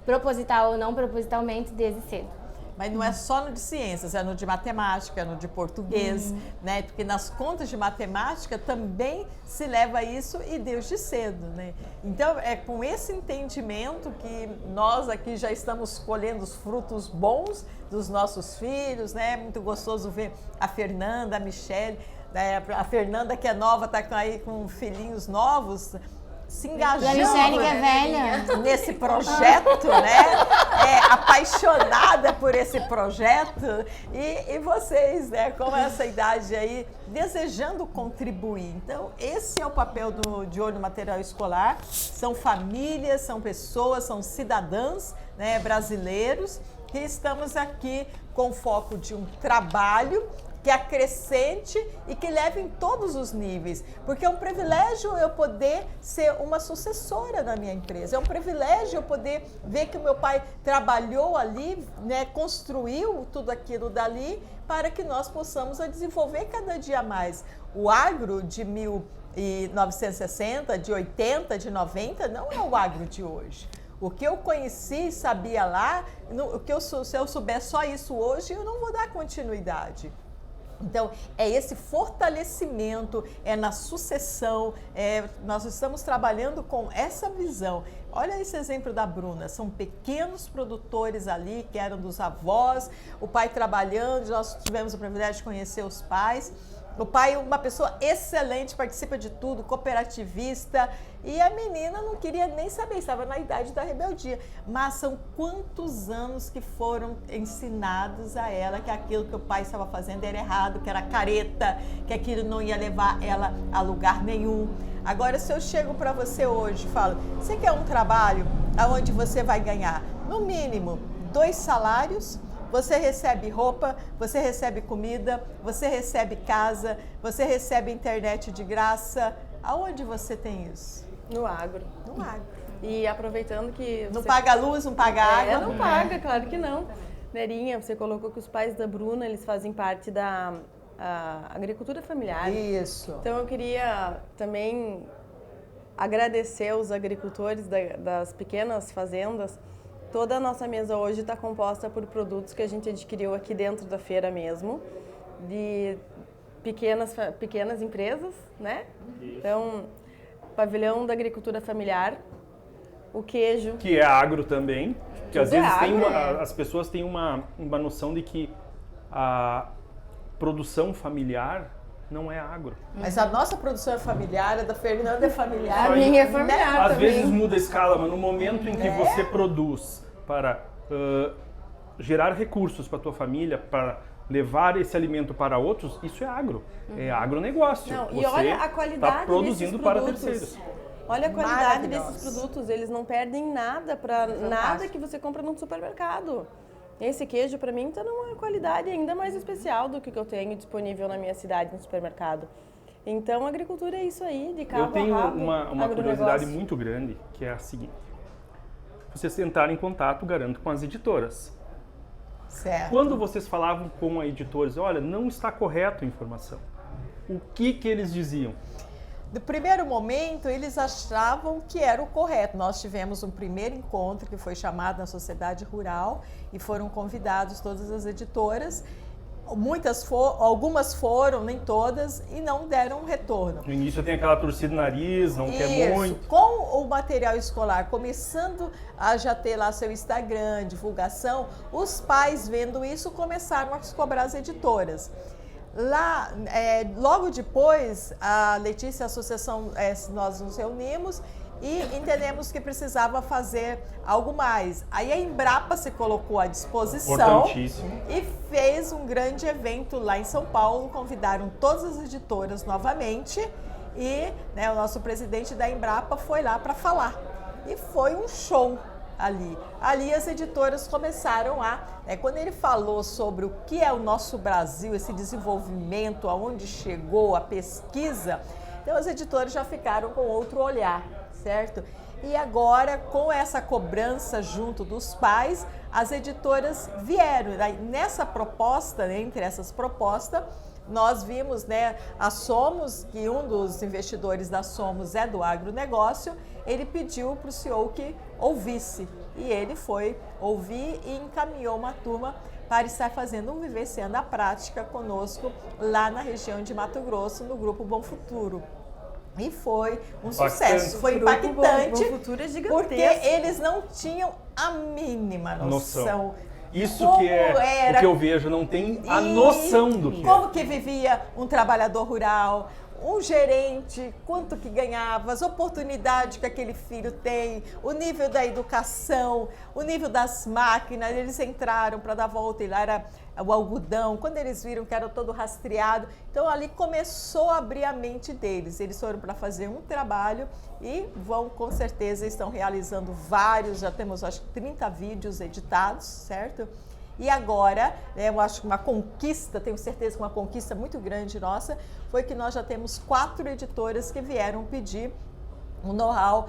proposital ou não propositalmente, desde cedo. Mas não é só no de ciências, é no de matemática, no de português, né? Porque nas contas de matemática também se leva isso e desde cedo, né? Então, é com esse entendimento que nós aqui já estamos colhendo os frutos bons dos nossos filhos, né? É muito gostoso ver a Fernanda, a Michele, né? A Fernanda que é nova, está aí com filhinhos novos, se engajando, e a Michele, que é velha, nesse projeto, né? Apaixonada por esse projeto e vocês, né, com essa idade aí, desejando contribuir. Então, esse é o papel de Olho no Material Escolar. São famílias, são pessoas, são cidadãos, né, brasileiros, que estamos aqui com foco de um trabalho que acrescente e que leve em todos os níveis. Porque é um privilégio eu poder ser uma sucessora da minha empresa. É um privilégio eu poder ver que o meu pai trabalhou ali, né, construiu tudo aquilo dali para que nós possamos desenvolver cada dia mais. O agro de 1960, de 80, de 90, não é o agro de hoje. O que eu conheci e sabia lá, se eu souber só isso hoje, eu não vou dar continuidade. Então, é esse fortalecimento, é na sucessão, nós estamos trabalhando com essa visão. Olha esse exemplo da Bruna, são pequenos produtores ali, que eram dos avós, o pai trabalhando, nós tivemos o privilégio de conhecer os pais. O pai é uma pessoa excelente, participa de tudo, cooperativista, e a menina não queria nem saber, estava na idade da rebeldia. Mas são quantos anos que foram ensinados a ela que aquilo que o pai estava fazendo era errado, que era careta, que aquilo não ia levar ela a lugar nenhum. Agora, se eu chego para você hoje e falo, você quer um trabalho onde você vai ganhar, no mínimo, 2 salários, você recebe roupa, você recebe comida, você recebe casa, você recebe internet de graça. Aonde você tem isso? No agro. No agro. E aproveitando que... Não paga luz, não paga água? Não paga, claro que não. Nerinha, você colocou que os pais da Bruna, eles fazem parte da agricultura familiar. Isso. Então eu queria também agradecer os agricultores das pequenas fazendas. Toda a nossa mesa hoje está composta por produtos que a gente adquiriu aqui dentro da feira mesmo, de pequenas empresas, né? Então, pavilhão da agricultura familiar, o queijo... Que é agro também, que às vezes as pessoas têm uma noção de que a produção familiar não é agro. Mas a nossa produção é familiar, a da Fernanda é familiar. A minha é familiar Às também. vezes muda a escala, mas no momento em que você produz para gerar recursos para a tua família, para levar esse alimento para outros, isso é agro. É agronegócio. Não, você e olha a qualidade está produzindo desses para produtos. terceiros. Olha a qualidade desses produtos, eles não perdem nada para nada que você compra num supermercado. Esse queijo, para mim, está numa qualidade ainda mais especial do que eu tenho disponível na minha cidade, no supermercado. Então, a agricultura é isso aí, de cabo a rabo. Eu tenho uma curiosidade muito grande, que é a seguinte. Vocês entraram em contato, garanto, com as editoras. Certo. Quando vocês falavam com a editoras, olha, não está correta a informação, o que eles diziam? No primeiro momento, eles achavam que era o correto. Nós tivemos um primeiro encontro que foi chamado na Sociedade Rural e foram convidados todas as editoras. Algumas foram, nem todas, e não deram retorno. No início tem aquela torcida no nariz, não quer muito. Com o material escolar começando a já ter lá seu Instagram, divulgação, os pais vendo isso começaram a cobrar as editoras. Lá, logo depois, a Letícia e a associação, nós nos reunimos e entendemos que precisava fazer algo mais. Aí a Embrapa se colocou à disposição e fez um grande evento lá em São Paulo, convidaram todas as editoras novamente e o nosso presidente da Embrapa foi lá para falar. E foi um show. ali. Ali as editoras começaram quando ele falou sobre o que é o nosso Brasil, esse desenvolvimento, aonde chegou a pesquisa, então as editoras já ficaram com outro olhar, certo? E agora, com essa cobrança junto dos pais, as editoras vieram. Nessa proposta, entre essas propostas, nós vimos, a Somos, que um dos investidores da Somos é do agronegócio, ele pediu para o CEO que ouvisse. E ele foi ouvir e encaminhou uma turma para estar fazendo Vivenciando a Prática conosco lá na região de Mato Grosso, no Grupo Bom Futuro. E foi um sucesso, foi impactante, Bom Futuro é gigantesco. porque eles não tinham a mínima noção. Isso que é o que eu vejo, não tem a noção do que como que vivia um trabalhador rural, um gerente, quanto que ganhava, as oportunidades que aquele filho tem, o nível da educação, o nível das máquinas. Eles entraram para dar volta e lá era o algodão, quando eles viram que era todo rastreado, então ali começou a abrir a mente deles. Eles foram para fazer um trabalho e com certeza, estão realizando vários, já temos acho que 30 vídeos editados, certo? E agora, eu acho que uma conquista, tenho certeza que uma conquista muito grande nossa, foi que nós já temos 4 editoras que vieram pedir o know-how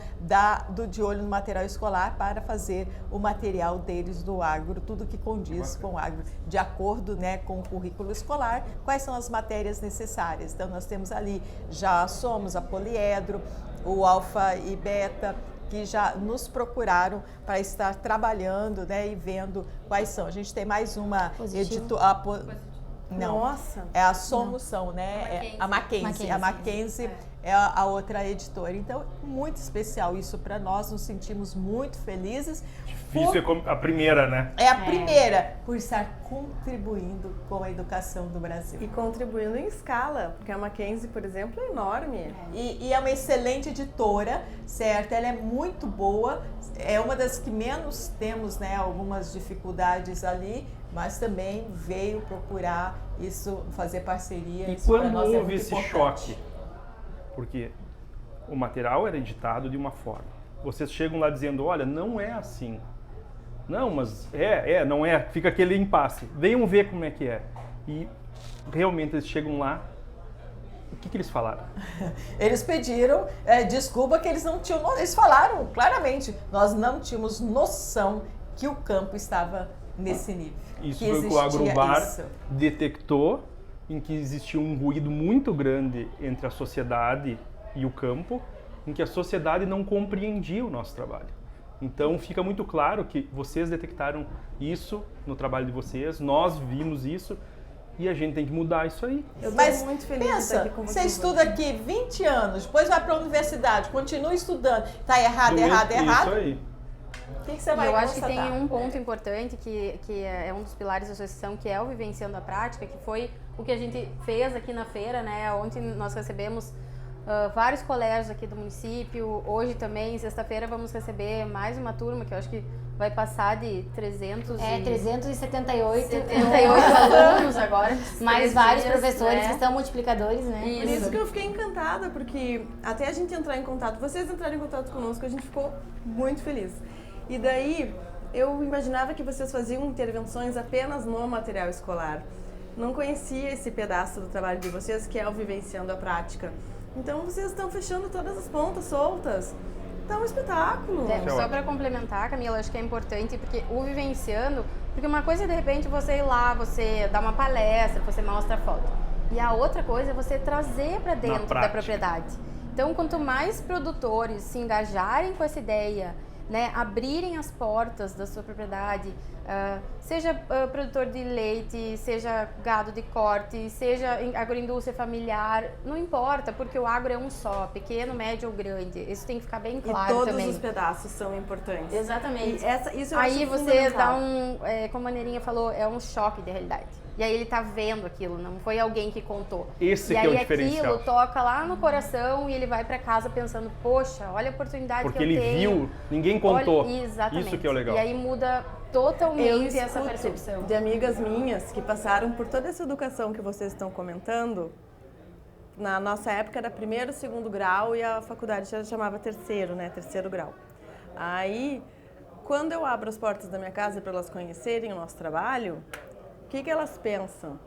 do De Olho no Material Escolar para fazer o material deles do agro, tudo que condiz com o agro, de acordo com o currículo escolar, quais são as matérias necessárias. Então nós temos ali já a Poliedro, o Alfa e Beta, que já nos procuraram para estar trabalhando e vendo quais são. A gente tem mais uma editora. Não, nossa, é a Somoção, a Mackenzie. A Mackenzie é a outra editora. Então, muito especial isso para nós, nos sentimos muito felizes. Difícil é a primeira, né? É a primeira, por estar contribuindo com a educação do Brasil. E contribuindo em escala, porque a Mackenzie, por exemplo, é enorme. E é uma excelente editora, certo? Ela é muito boa, é uma das que menos temos, algumas dificuldades ali, mas também veio procurar fazer parceria. E isso para quando nós é houve muito esse importante. choque? Porque o material era editado de uma forma. Vocês chegam lá dizendo, olha, não é assim. Não, mas não é. Fica aquele impasse. Venham ver como é que é. E realmente eles chegam lá. O que eles falaram? Eles pediram desculpa que eles não tinham. Eles falaram claramente, nós não tínhamos noção que o campo estava nesse nível. Isso foi o que o Agrobar detectou, em que existia um ruído muito grande entre a sociedade e o campo, em que a sociedade não compreendia o nosso trabalho. Então fica muito claro que vocês detectaram isso no trabalho de vocês, nós vimos isso e a gente tem que mudar isso aí. Eu tô muito feliz de estar aqui com você estuda aqui 20 anos, depois vai para a universidade, continua estudando, está errado. Isso aí. O que você vai Eu acho constatar? que tem um ponto importante que é um dos pilares da associação, que é o Vivenciando a Prática, que foi o que a gente fez aqui na feira, Ontem nós recebemos vários colégios aqui do município. Hoje também, sexta-feira, vamos receber mais uma turma que eu acho que vai passar de 378 alunos agora. Mais vários professores que são multiplicadores, né? Por isso que eu fiquei encantada, porque até a gente entrar em contato, vocês entrarem em contato conosco, a gente ficou muito feliz. E daí, eu imaginava que vocês faziam intervenções apenas no material escolar. Não conhecia esse pedaço do trabalho de vocês, que é o Vivenciando a Prática. Então, vocês estão fechando todas as pontas soltas. Tá um espetáculo. Só para complementar, Camila, acho que é importante, porque o Vivenciando, porque uma coisa é de repente você ir lá, você dá uma palestra, você mostra a foto. E a outra coisa é você trazer para dentro da propriedade. Então, quanto mais produtores se engajarem com essa ideia, abrirem as portas da sua propriedade, seja produtor de leite, seja gado de corte, seja agroindústria familiar, não importa, porque o agro é um só, pequeno, médio ou grande. Isso tem que ficar bem claro também. E também. todos os pedaços são importantes. Exatamente. E isso eu aí acho você dá como a Neirinha falou, é um choque de realidade. E aí ele tá vendo aquilo, não foi alguém que contou. Esse e que aí é o diferencial. aquilo toca lá no coração e ele vai para casa pensando, poxa, olha a oportunidade porque que eu tenho. Porque ele viu, ninguém contou. Exatamente. Isso que é o legal. E aí muda totalmente essa percepção. De amigas minhas que passaram por toda essa educação que vocês estão comentando. Na nossa época era 1º, 2º grau e a faculdade já chamava terceiro grau. Aí Quando eu abro as portas da minha casa para elas conhecerem o nosso trabalho, o que elas pensam?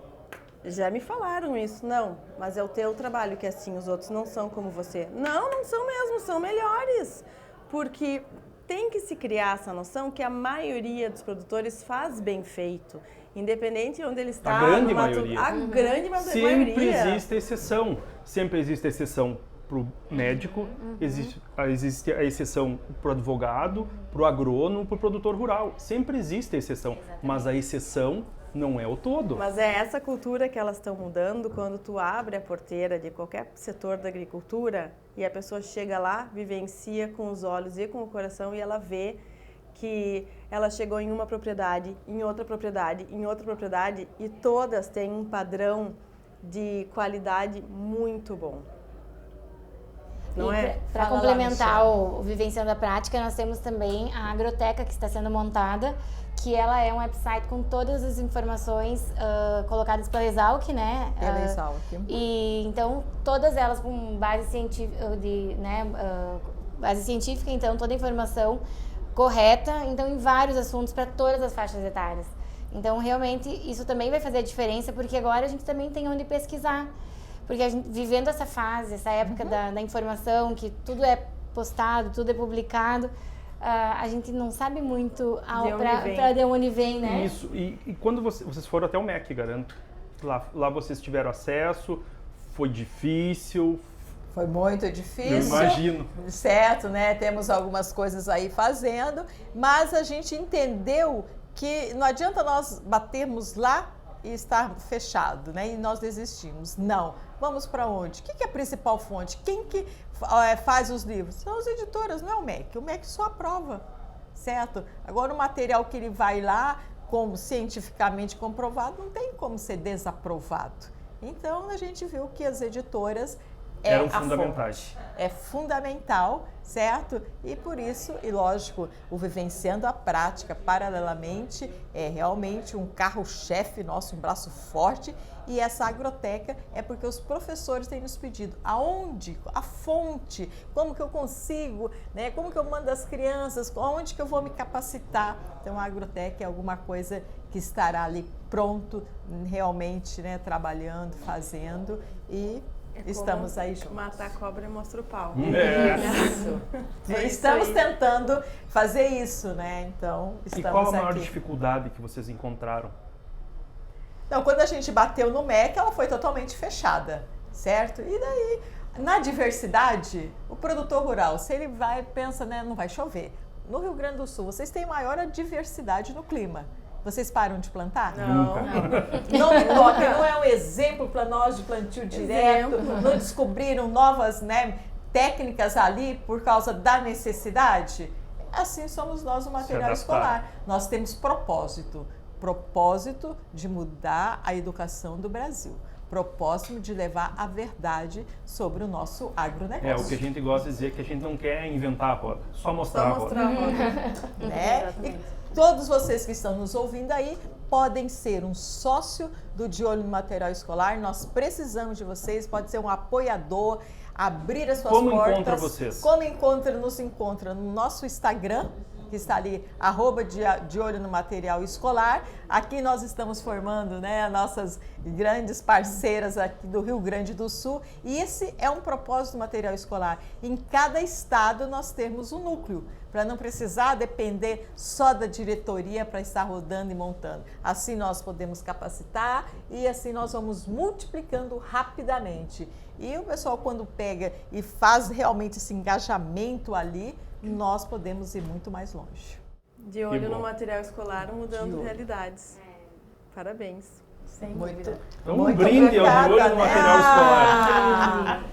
Já me falaram isso, não, mas é o teu trabalho que assim, os outros não são como você. Não, não são mesmo, são melhores. Porque tem que se criar essa noção que a maioria dos produtores faz bem feito. Independente de onde ele está. A grande maioria. A grande maioria. Sempre existe exceção. Sempre existe exceção para o médico, existe a exceção para o advogado, para o agrônomo, para o produtor rural. Sempre existe a exceção, exatamente. Mas a exceção não é o todo. Mas é essa cultura que elas estão mudando quando tu abre a porteira de qualquer setor da agricultura e a pessoa chega lá, vivencia com os olhos e com o coração e ela vê que ela chegou em uma propriedade, em outra propriedade, em outra propriedade e todas têm um padrão de qualidade muito bom. Não é? Para complementar o Vivenciando a Prática, nós temos também a agroteca que está sendo montada, que ela é um website com todas as informações colocadas pela Exalc, né? Pela Exalc. E então todas elas com base científica, base científica, então toda a informação correta, então em vários assuntos para todas as faixas etárias. Então realmente isso também vai fazer a diferença, porque agora a gente também tem onde pesquisar. Porque a gente, vivendo essa fase, essa época da informação, que tudo é postado, tudo é publicado, a gente não sabe muito para de onde vem, né? Isso, e quando vocês foram até o MEC, garanto, lá vocês tiveram acesso, foi difícil? Foi muito difícil. Eu imagino. Certo, né? Temos algumas coisas aí fazendo, mas a gente entendeu que não adianta nós batermos lá e estar fechado, né? E nós desistimos. Não. Vamos para onde? O que é a principal fonte? Quem que faz os livros? São as editoras, não é o MEC. O MEC só aprova, certo? Agora o material que ele vai lá, como cientificamente comprovado, não tem como ser desaprovado. Então a gente viu que as editoras eram fundamentais. É fundamental, certo? E por isso, e lógico, o Vivenciando a Prática, paralelamente, é realmente um carro-chefe nosso, um braço forte. E essa agroteca é porque os professores têm nos pedido aonde, a fonte, como que eu consigo, né? Como que eu mando as crianças, aonde que eu vou me capacitar. Então a agroteca é alguma coisa que estará ali pronto, realmente, né? Trabalhando, fazendo e estamos aí juntos. Matar a cobra e mostra o pau. Estamos tentando fazer isso, né? Então, estamos aqui. E qual a maior dificuldade que vocês encontraram? Então, quando a gente bateu no MEC, ela foi totalmente fechada, certo? E daí, na diversidade, o produtor rural, se ele pensa, né, não vai chover. No Rio Grande do Sul, vocês têm maior diversidade no clima. Vocês param de plantar? Não. Não me toquem, não é um exemplo para nós de plantio direto, não descobriram novas, né, técnicas ali por causa da necessidade? Assim somos nós no material escolar. Nós temos propósito de mudar a educação do Brasil. Propósito de levar a verdade sobre o nosso agronegócio. O que a gente gosta de dizer que a gente não quer inventar a roda, só mostrar a roda. Né? E todos vocês que estão nos ouvindo aí podem ser um sócio do De Olho no Material Escolar. Nós precisamos de vocês, pode ser um apoiador, abrir as suas portas. Como encontra vocês? Nos encontra no nosso Instagram, que está ali, @de olho no material escolar. Aqui nós estamos formando, né, nossas grandes parceiras aqui do Rio Grande do Sul. E esse é um propósito do material escolar. Em cada estado nós temos um núcleo, para não precisar depender só da diretoria para estar rodando e montando. Assim nós podemos capacitar e assim nós vamos multiplicando rapidamente. E o pessoal, quando pega e faz realmente esse engajamento ali, nós podemos ir muito mais longe. De olho no material escolar, mudando realidades. Parabéns. Muito. Então, um brinde ao De Olho no Material Escolar.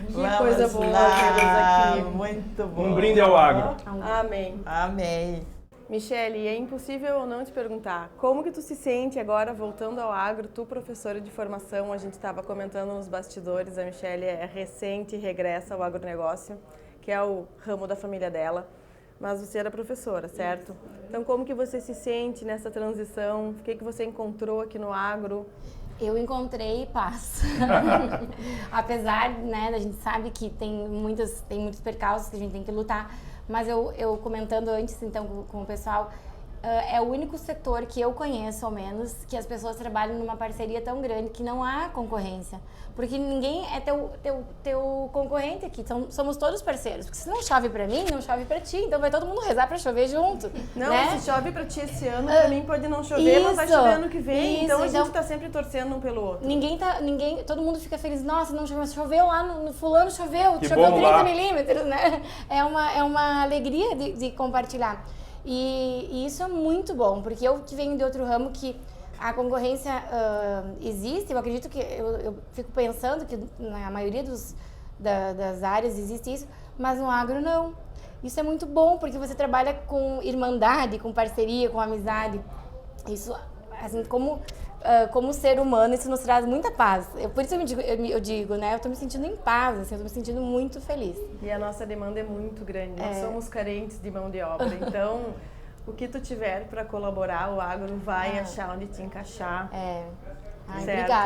Que coisa boa termos aqui. Muito bom. Um brinde ao agro. Amém. Amém. Michele, é impossível não te perguntar, como que tu se sente agora voltando ao agro, tu professora de formação, a gente estava comentando nos bastidores, a Michele é recente, regressa ao agronegócio, que é o ramo da família dela, mas você era professora, certo? Então, como que você se sente nessa transição? O que você encontrou aqui no agro? Eu encontrei paz. Apesar, né, a gente sabe que tem muitos percalços que a gente tem que lutar, mas eu comentando antes, então, com o pessoal, é o único setor que eu conheço, ao menos, que as pessoas trabalham numa parceria tão grande que não há concorrência. Porque ninguém é teu concorrente aqui, somos todos parceiros. Porque se não chove pra mim, não chove pra ti, então vai todo mundo rezar pra chover junto. Não, né? se chove pra ti esse ano, pra mim pode não chover, mas vai chover ano que vem, então a gente tá sempre torcendo um pelo outro. Todo mundo fica feliz, nossa, não choveu, mas choveu lá no fulano, choveu Que 30 lá. milímetros, né? É uma alegria de compartilhar. E isso é muito bom, porque eu que venho de outro ramo que a concorrência existe, eu acredito que, eu fico pensando que na maioria das áreas existe isso, mas no agro não. Isso é muito bom, porque você trabalha com irmandade, com parceria, com amizade. Isso, assim, como ser humano, isso nos traz muita paz. Por isso eu digo, né? Eu tô me sentindo em paz, assim, eu tô me sentindo muito feliz. E a nossa demanda é muito grande, nós somos carentes de mão de obra, então o que tu tiver para colaborar, o agro vai achar onde te encaixar.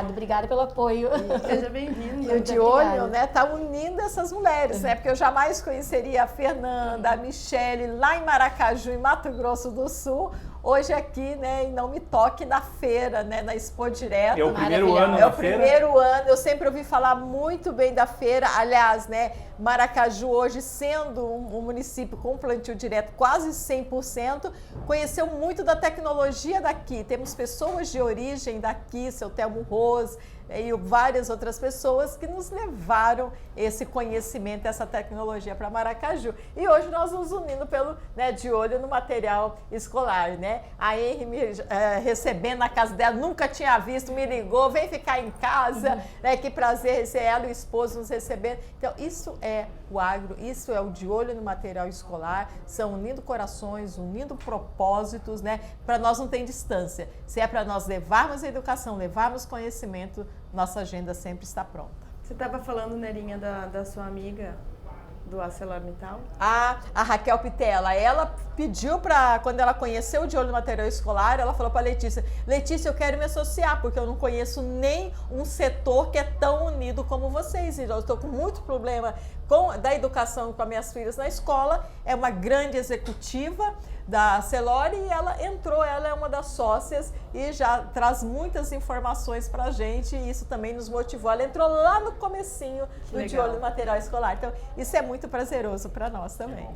Obrigada pelo apoio. Seja bem-vindo. E o De Olho, né, tá unindo essas mulheres, né? Porque eu jamais conheceria a Fernanda, a Michele lá em Maracaju, em Mato Grosso do Sul, hoje aqui, né, e Não Me Toque na feira, né, na Expo Direto. É o primeiro ano É da o feira. primeiro ano, eu sempre ouvi falar muito bem da feira. Aliás, né, Maracaju hoje sendo um município com plantio direto quase 100%, conheceu muito da tecnologia daqui. Temos pessoas de origem daqui, seu Telmo Rose, e várias outras pessoas que nos levaram esse conhecimento, essa tecnologia para Maracaju. E hoje nós nos unindo pelo, né, De Olho no material escolar, né? A Henry me recebendo na casa dela, nunca tinha visto, me ligou, vem ficar em casa, né? Que prazer receber ela e o esposo nos recebendo. Então, isso é o agro, isso é o De Olho no material escolar, são unindo corações, unindo propósitos, né? Para nós não tem distância. Se é para nós levarmos a educação, levarmos conhecimento, nossa agenda sempre está pronta. Você estava falando, Nerinha, da sua amiga do ArcelorMittal? A Raquel Pitela, ela pediu para, quando ela conheceu o De Olho no material escolar, ela falou para Letícia, eu quero me associar, porque eu não conheço nem um setor que é tão unido como vocês. Eu estou com muito problema da educação com as minhas filhas na escola, é uma grande executiva da Arcelor e ela é uma das sócias e já traz muitas informações pra gente e isso também nos motivou. Ela entrou lá no comecinho do De Olho no material escolar, então isso é muito prazeroso para nós também.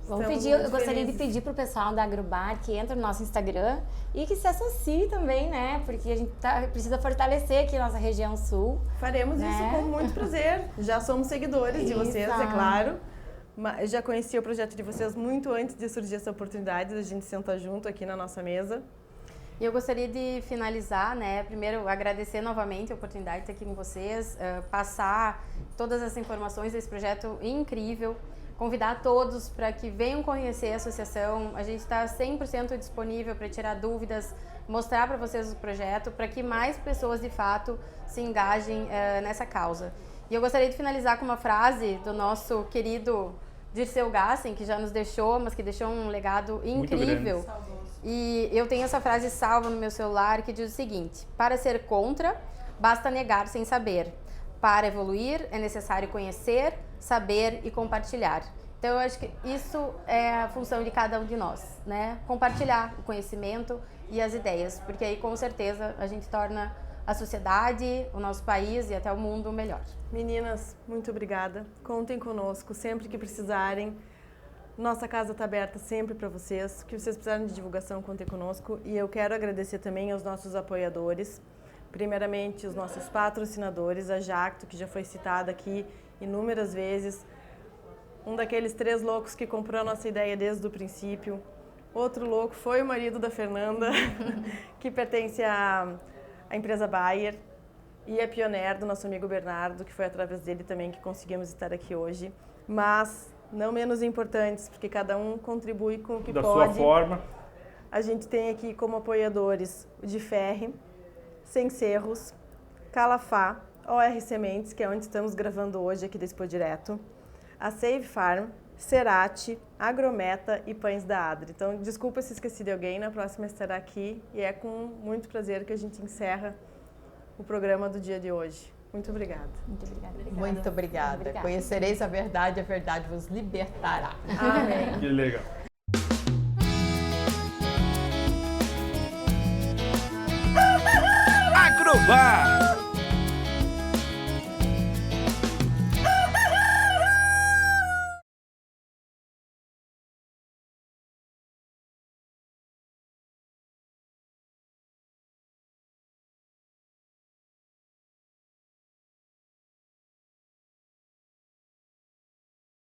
Eu gostaria de pedir pro pessoal da Agrobar que entra no nosso Instagram e que se associe também, né? Porque a gente precisa fortalecer aqui a nossa região sul. Faremos isso com muito prazer. Já somos seguidores de vocês, é claro. Eu já conheci o projeto de vocês muito antes de surgir essa oportunidade da gente sentar junto aqui na nossa mesa. E eu gostaria de finalizar, né? Primeiro, agradecer novamente a oportunidade de estar aqui com vocês, passar todas as informações desse projeto incrível, convidar todos para que venham conhecer a associação. A gente está 100% disponível para tirar dúvidas, mostrar para vocês o projeto, para que mais pessoas de fato se engajem nessa causa. E eu gostaria de finalizar com uma frase do nosso querido Dirceu Gassen, que já nos deixou, mas que deixou um legado incrível. E eu tenho essa frase salva no meu celular que diz o seguinte: para ser contra, basta negar sem saber. Para evoluir, é necessário conhecer, saber e compartilhar. Então, eu acho que isso é a função de cada um de nós, né? Compartilhar o conhecimento e as ideias, porque aí, com certeza, a gente torna a sociedade, o nosso país e até o mundo melhor. Meninas, muito obrigada. Contem conosco sempre que precisarem. Nossa casa está aberta sempre para vocês. O que vocês precisarem de divulgação, contem conosco. E eu quero agradecer também aos nossos apoiadores. Primeiramente, os nossos patrocinadores, a Jacto, que já foi citada aqui inúmeras vezes. Um daqueles 3 loucos que comprou a nossa ideia desde o princípio. Outro louco foi o marido da Fernanda, que pertence à empresa Bayer. E a Pioneer, do nosso amigo Bernardo, que foi através dele também que conseguimos estar aqui hoje. Mas não menos importantes, porque cada um contribui com o que da pode. sua forma. A gente tem aqui como apoiadores o de Ferre, Sem Cerros, Calafá, OR Sementes, que é onde estamos gravando hoje aqui da Expo Direto, a Save Farm, Cerati, Agrometa e Pães da Adri. Então, desculpa se esqueci de alguém, na próxima estará aqui e é com muito prazer que a gente encerra o programa do dia de hoje. Muito obrigada. Muito obrigada. Muito obrigada. Conhecereis a verdade vos libertará. Amém. Que legal. Agrobar